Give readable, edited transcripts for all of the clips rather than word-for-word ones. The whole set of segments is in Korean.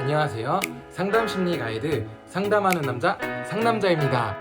안녕하세요. 상담심리 가이드 상담하는 남자 상남자입니다.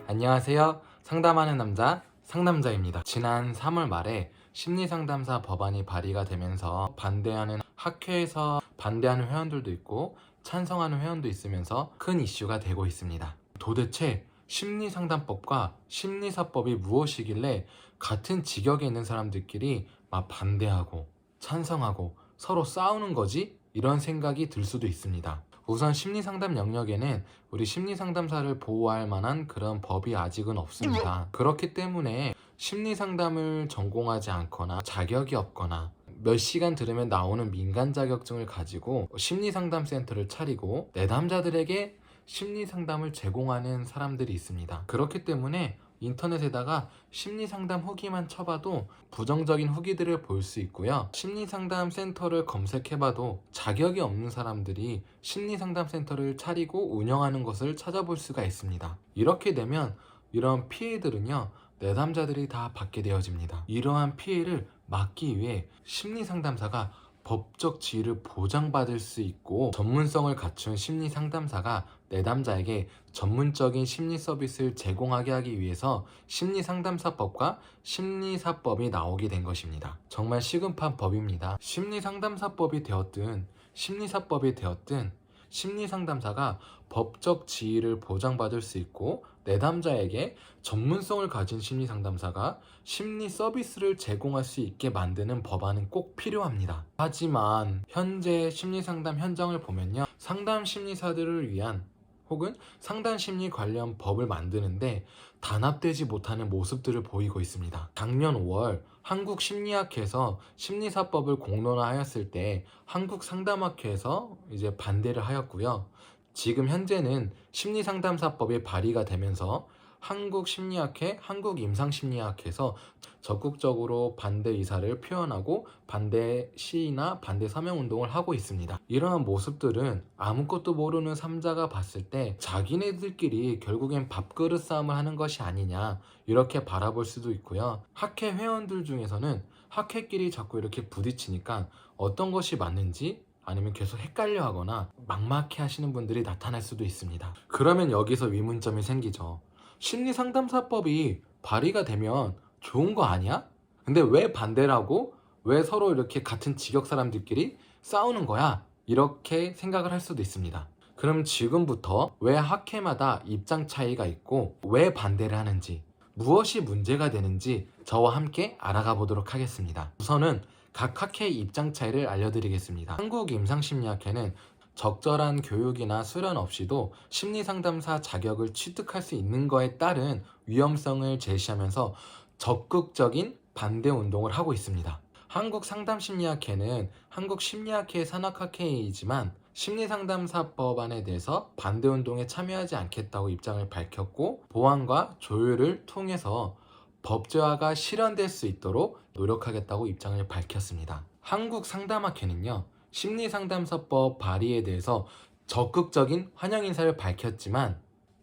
안녕하세요. 상담하는 남자 상남자입니다. 지난 3월 말에 심리상담사 법안이 발의가 되면서 반대하는 학회에서 반대하는 회원들도 있고 찬성하는 회원도 있으면서 큰 이슈가 되고 있습니다. 도대체 심리상담법과 심리사법이 무엇이길래 같은 직역에 있는 사람들끼리 막 반대하고 찬성하고 서로 싸우는 거지? 이런 생각이 들 수도 있습니다. 우선 심리상담 영역에는 우리 심리상담사를 보호할 만한 그런 법이 아직은 없습니다. 그렇기 때문에 심리상담을 전공하지 않거나 자격이 없거나 몇 시간 들으면 나오는 민간 자격증을 가지고 심리상담센터를 차리고 내담자들에게 심리상담을 제공하는 사람들이 있습니다. 그렇기 때문에 인터넷에다가 심리상담 후기만 쳐봐도 부정적인 후기들을 볼 수 있고요. 심리상담 센터를 검색해봐도 자격이 없는 사람들이 심리상담 센터를 차리고 운영하는 것을 찾아볼 수가 있습니다. 이렇게 되면 이런 피해들은요, 내담자들이 다 받게 되어집니다. 이러한 피해를 막기 위해 심리상담사가 법적 지위를 보장받을 수 있고 전문성을 갖춘 심리상담사가 내담자에게 전문적인 심리 서비스를 제공하게 하기 위해서 심리상담사법과 심리사법이 나오게 된 것입니다. 정말 시급한 법입니다. 심리상담사법이 되었든 심리사법이 되었든 심리상담사가 법적 지위를 보장받을 수 있고 내담자에게 전문성을 가진 심리상담사가 심리 서비스를 제공할 수 있게 만드는 법안은 꼭 필요합니다. 하지만 현재 심리상담 현장을 보면요, 상담 심리사들을 위한 혹은 상담심리 관련 법을 만드는데 단합되지 못하는 모습들을 보이고 있습니다. 작년 5월 한국심리학회에서 심리사법을 공론화하였을 때 한국상담학회에서 이제 반대를 하였고요. 지금 현재는 심리상담사법이 발의가 되면서 한국심리학회, 한국임상심리학회에서 적극적으로 반대 의사를 표현하고 반대 시위나 반대 서명운동을 하고 있습니다. 이러한 모습들은 아무것도 모르는 삼자가 봤을 때 자기네들끼리 결국엔 밥그릇 싸움을 하는 것이 아니냐, 이렇게 바라볼 수도 있고요. 학회 회원들 중에서는 학회끼리 자꾸 이렇게 부딪히니까 어떤 것이 맞는지 아니면 계속 헷갈려 하거나 막막해 하시는 분들이 나타날 수도 있습니다. 그러면 여기서 의문점이 생기죠. 심리상담사법이 발의가 되면 좋은 거 아니야? 근데 왜 반대를 하고 왜 서로 이렇게 같은 직역 사람들끼리 싸우는 거야? 이렇게 생각을 할 수도 있습니다. 그럼 지금부터 왜 학회마다 입장 차이가 있고 왜 반대를 하는지, 무엇이 문제가 되는지 저와 함께 알아가 보도록 하겠습니다. 우선은 각 학회의 입장 차이를 알려드리겠습니다. 한국임상심리학회는 적절한 교육이나 수련 없이도 심리상담사 자격을 취득할 수 있는 것에 따른 위험성을 제시하면서 적극적인 반대 운동을 하고 있습니다. 한국상담심리학회는 한국심리학회 산학학회이지만 심리상담사 법안에 대해서 반대 운동에 참여하지 않겠다고 입장을 밝혔고 보완과 조율을 통해서 법제화가 실현될 수 있도록 노력하겠다고 입장을 밝혔습니다. 한국상담학회는요, 심리상담사법 발의에 대해서 적극적인 환영 인사를 밝혔지만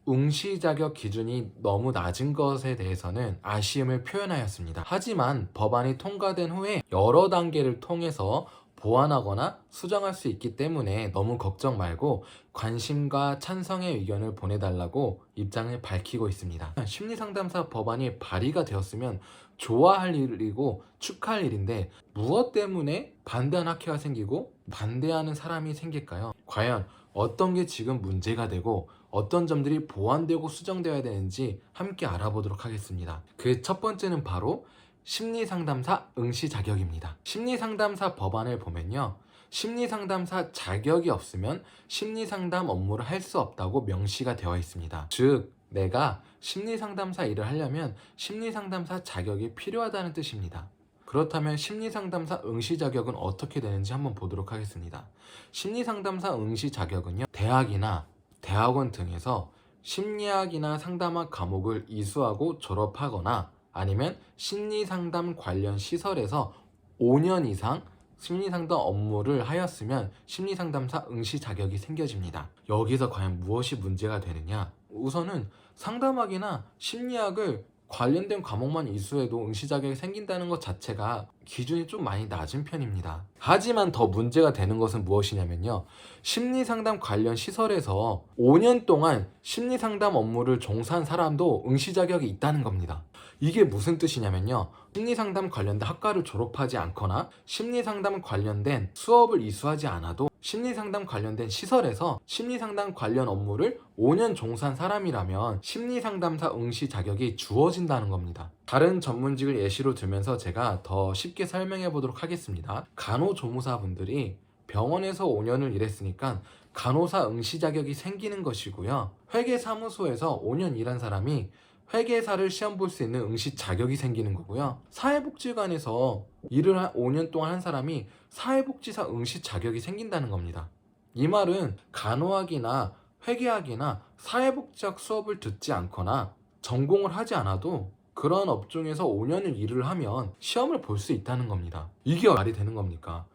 응시 자격 기준이 너무 낮은 것에 대해서는 아쉬움을 표현하였습니다. 하지만 법안이 통과된 후에 여러 단계를 통해서 보완하거나 수정할 수 있기 때문에 너무 걱정 말고 관심과 찬성의 의견을 보내달라고 입장을 밝히고 있습니다. 심리상담사 법안이 발의가 되었으면 좋아할 일이고 축하할 일인데 무엇 때문에 반대하는 학회가 생기고 반대하는 사람이 생길까요? 과연 어떤 게 지금 문제가 되고 어떤 점들이 보완되고 수정되어야 되는지 함께 알아보도록 하겠습니다. 그 첫 번째는 바로 심리상담사 응시 자격입니다. 심리상담사 법안을 보면요, 심리상담사 자격이 없으면 심리상담 업무를 할 수 없다고 명시가 되어 있습니다. 즉, 내가 심리상담사 일을 하려면 심리상담사 자격이 필요하다는 뜻입니다. 그렇다면 심리상담사 응시 자격은 어떻게 되는지 한번 보도록 하겠습니다. 심리상담사 응시 자격은요, 대학이나 대학원 등에서 심리학이나 상담학 과목을 이수하고 졸업하거나 아니면 심리상담 관련 시설에서 5년 이상 심리상담 업무를 하였으면 심리상담사 응시 자격이 생겨집니다. 여기서 과연 무엇이 문제가 되느냐? 우선은 상담학이나 심리학을 관련된 과목만 이수해도 응시 자격이 생긴다는 것 자체가 기준이 좀 많이 낮은 편입니다. 하지만 더 문제가 되는 것은 무엇이냐면요. 심리상담 관련 시설에서 5년 동안 심리상담 업무를 종사한 사람도 응시 자격이 있다는 겁니다. 이게 무슨 뜻이냐면요. 심리상담 관련된 학과를 졸업하지 않거나 심리상담 관련된 수업을 이수하지 않아도 심리상담 관련된 시설에서 심리상담 관련 업무를 5년 종사한 사람이라면 심리상담사 응시 자격이 주어진다는 겁니다. 다른 전문직을 예시로 들면서 제가 더 쉽게 설명해 보도록 하겠습니다. 간호조무사분들이 병원에서 5년을 일했으니까 간호사 응시 자격이 생기는 것이고요. 회계사무소에서 5년 일한 사람이 회계사를 시험 볼 수 있는 응시 자격이 생기는 거고요. 사회복지관에서 일을 5년 동안 한 사람이 사회복지사 응시 자격이 생긴다는 겁니다. 이 말은 간호학이나 회계학이나 사회복지학 수업을 듣지 않거나 전공을 하지 않아도 그런 업종에서 5년을 일을 하면 시험을 볼 수 있다는 겁니다. 이게 말이 되는 겁니까?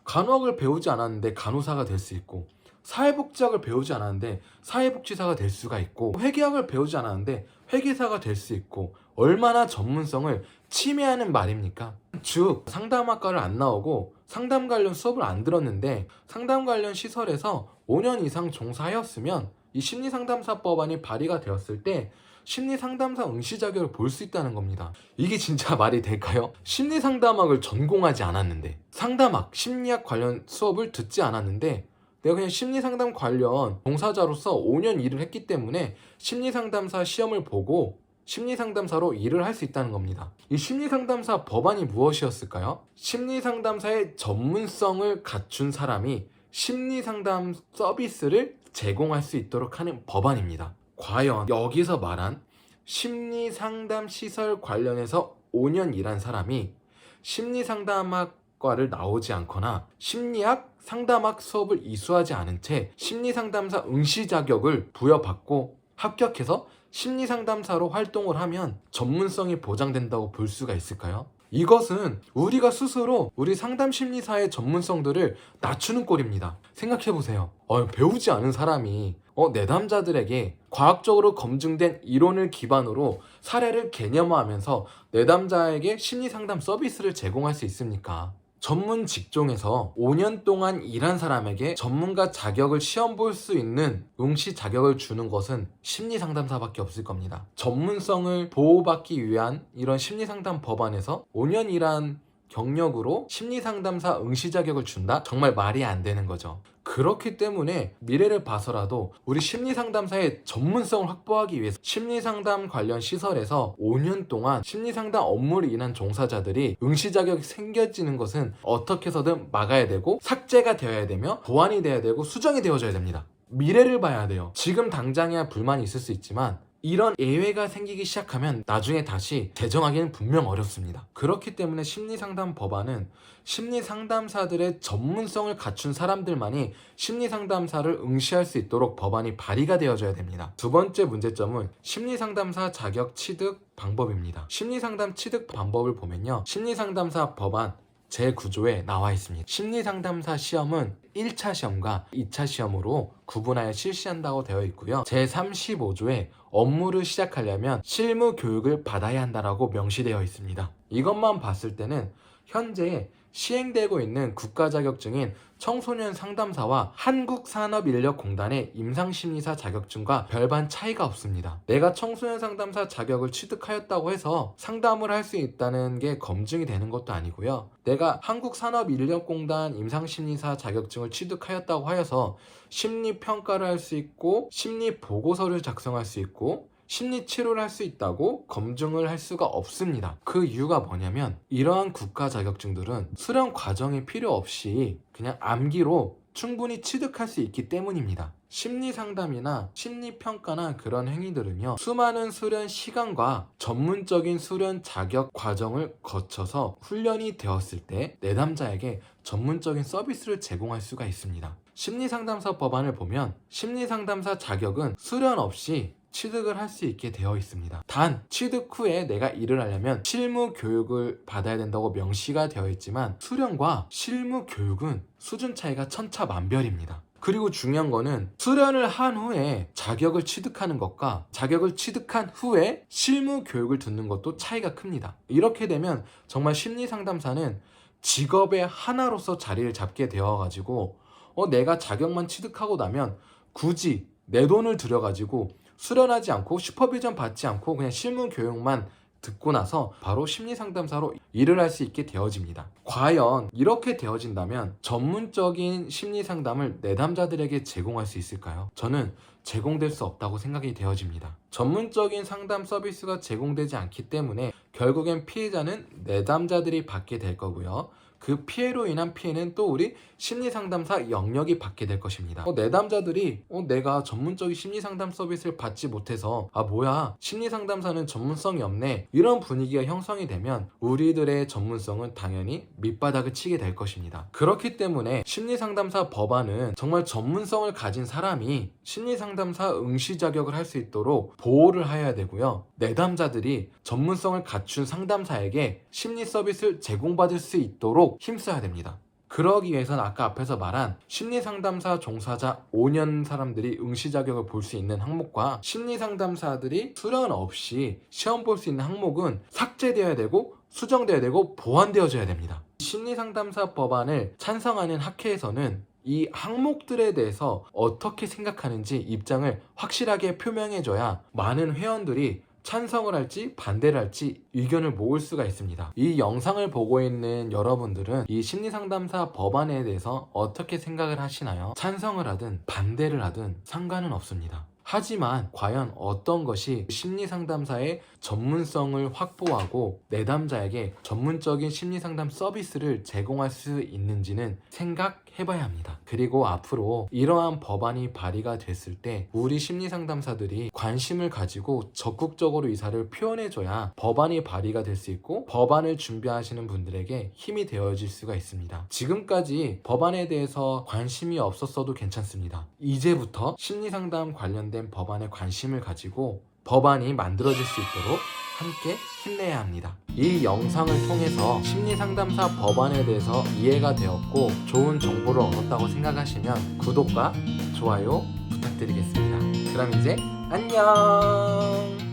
간호학을 배우지 않았는데 간호사가 될 수 있고, 사회복지학을 배우지 않았는데 사회복지사가 될 수가 있고, 회계학을 배우지 않았는데 회계사가 될 수 있고, 얼마나 전문성을 침해하는 말입니까? 즉, 상담학과를 안 나오고 상담 관련 수업을 안 들었는데 상담 관련 시설에서 5년 이상 종사하였으면 이 심리상담사법안이 발의가 되었을 때 심리상담사 응시 자격을 볼 수 있다는 겁니다. 이게 진짜 말이 될까요? 심리상담학을 전공하지 않았는데, 상담학, 심리학 관련 수업을 듣지 않았는데 내가 그냥 심리상담 관련 종사자로서 5년 일을 했기 때문에 심리상담사 시험을 보고 심리상담사로 일을 할 수 있다는 겁니다. 이 심리상담사 법안이 무엇이었을까요? 심리상담사의 전문성을 갖춘 사람이 심리상담 서비스를 제공할 수 있도록 하는 법안입니다. 과연 여기서 말한 심리상담 시설 관련해서 5년 일한 사람이 심리상담학과를 나오지 않거나 심리학, 상담학 수업을 이수하지 않은 채 심리상담사 응시 자격을 부여받고 합격해서 심리상담사로 활동을 하면 전문성이 보장된다고 볼 수가 있을까요? 이것은 우리가 스스로 우리 상담심리사의 전문성들을 낮추는 꼴입니다. 생각해보세요. 배우지 않은 사람이 내담자들에게 과학적으로 검증된 이론을 기반으로 사례를 개념화하면서 내담자에게 심리상담 서비스를 제공할 수 있습니까? 전문 직종에서 5년 동안 일한 사람에게 전문가 자격을 시험 볼 수 있는 응시 자격을 주는 것은 심리상담사밖에 없을 겁니다. 전문성을 보호받기 위한 이런 심리상담 법안에서 5년 일한 경력으로 심리상담사 응시 자격을 준다? 정말 말이 안 되는 거죠. 그렇기 때문에 미래를 봐서라도 우리 심리상담사의 전문성을 확보하기 위해서 심리상담 관련 시설에서 5년 동안 심리상담 업무를 일한 종사자들이 응시 자격이 생겨지는 것은 어떻게 해서든 막아야 되고, 삭제가 되어야 되며 보완이 되어야 되고 수정이 되어져야 됩니다. 미래를 봐야 돼요. 지금 당장이야 불만이 있을 수 있지만 이런 예외가 생기기 시작하면 나중에 다시 재정하기는 분명 어렵습니다. 그렇기 때문에 심리상담 법안은 심리상담사들의 전문성을 갖춘 사람들만이 심리상담사를 응시할 수 있도록 법안이 발의가 되어져야 됩니다. 두 번째 문제점은 심리상담사 자격 취득 방법입니다. 심리상담 취득 방법을 보면요, 심리상담사 법안 제9조에 나와 있습니다. 심리상담사 시험은 1차 시험과 2차 시험으로 구분하여 실시한다고 되어 있고요. 제35조에 업무를 시작하려면 실무 교육을 받아야 한다라고 명시되어 있습니다. 이것만 봤을 때는 현재 시행되고 있는 국가 자격증인 청소년 상담사와 한국산업인력공단의 임상심리사 자격증과 별반 차이가 없습니다. 내가 청소년 상담사 자격을 취득하였다고 해서 상담을 할 수 있다는 게 검증이 되는 것도 아니고요. 내가 한국산업인력공단 임상심리사 자격증을 취득하였다고 하여서 심리평가를 할 수 있고 심리보고서를 작성할 수 있고 심리치료를 할 수 있다고 검증을 할 수가 없습니다. 그 이유가 뭐냐면 이러한 국가 자격증들은 수련 과정이 필요 없이 그냥 암기로 충분히 취득할 수 있기 때문입니다. 심리상담이나 심리평가나 그런 행위들은요, 수많은 수련 시간과 전문적인 수련 자격 과정을 거쳐서 훈련이 되었을 때 내담자에게 전문적인 서비스를 제공할 수가 있습니다. 심리상담사 법안을 보면 심리상담사 자격은 수련 없이 취득을 할 수 있게 되어 있습니다. 단 취득 후에 내가 일을 하려면 실무 교육을 받아야 된다고 명시가 되어 있지만 수련과 실무 교육은 수준 차이가 천차만별입니다. 그리고 중요한 거는 수련을 한 후에 자격을 취득하는 것과 자격을 취득한 후에 실무 교육을 듣는 것도 차이가 큽니다. 이렇게 되면 정말 심리상담사는 직업의 하나로서 자리를 잡게 되어가지고 내가 자격만 취득하고 나면 굳이 내 돈을 들여가지고 수련하지 않고 슈퍼비전 받지 않고 그냥 실무 교육만 듣고 나서 바로 심리상담사로 일을 할 수 있게 되어집니다. 과연 이렇게 되어진다면 전문적인 심리상담을 내담자들에게 제공할 수 있을까요? 저는 제공될 수 없다고 생각이 되어집니다. 전문적인 상담 서비스가 제공되지 않기 때문에 결국엔 피해자는 내담자들이 받게 될 거고요. 그 피해로 인한 피해는 또 우리 심리상담사 영역이 받게 될 것입니다. 내담자들이 내가 전문적인 심리상담 서비스를 받지 못해서 뭐야 심리상담사는 전문성이 없네 이런 분위기가 형성이 되면 우리들의 전문성은 당연히 밑바닥을 치게 될 것입니다. 그렇기 때문에 심리상담사 법안은 정말 전문성을 가진 사람이 심리상담사 응시 자격을 할 수 있도록 보호를 해야 되고요. 내담자들이 전문성을 갖춘 상담사에게 심리 서비스를 제공받을 수 있도록 힘써야 됩니다. 그러기 위해서는 아까 앞에서 말한 심리상담사 종사자 5년 사람들이 응시 자격을 볼 수 있는 항목과 심리상담사들이 수련 없이 시험 볼 수 있는 항목은 삭제되어야 되고 수정되어야 되고 보완되어져야 됩니다. 심리상담사 법안을 찬성하는 학회에서는 이 항목들에 대해서 어떻게 생각하는지 입장을 확실하게 표명해줘야 많은 회원들이 찬성을 할지 반대를 할지 의견을 모을 수가 있습니다. 이 영상을 보고 있는 여러분들은 이 심리상담사 법안에 대해서 어떻게 생각을 하시나요? 찬성을 하든 반대를 하든 상관은 없습니다. 하지만 과연 어떤 것이 심리상담사의 전문성을 확보하고 내담자에게 전문적인 심리상담 서비스를 제공할 수 있는지는 생각해봐야 합니다. 그리고 앞으로 이러한 법안이 발의가 됐을 때 우리 심리상담사들이 관심을 가지고 적극적으로 의사를 표현해줘야 법안이 발의가 될 수 있고 법안을 준비하시는 분들에게 힘이 되어질 수가 있습니다. 지금까지 법안에 대해서 관심이 없었어도 괜찮습니다. 이제부터 심리상담 관련된 법안에 관심을 가지고 법안이 만들어질 수 있도록 함께 힘내야 합니다. 이 영상을 통해서 심리상담사 법안에 대해서 이해가 되었고 좋은 정보를 얻었다고 생각하시면 구독과 좋아요 부탁드리겠습니다. 그럼 이제 안녕!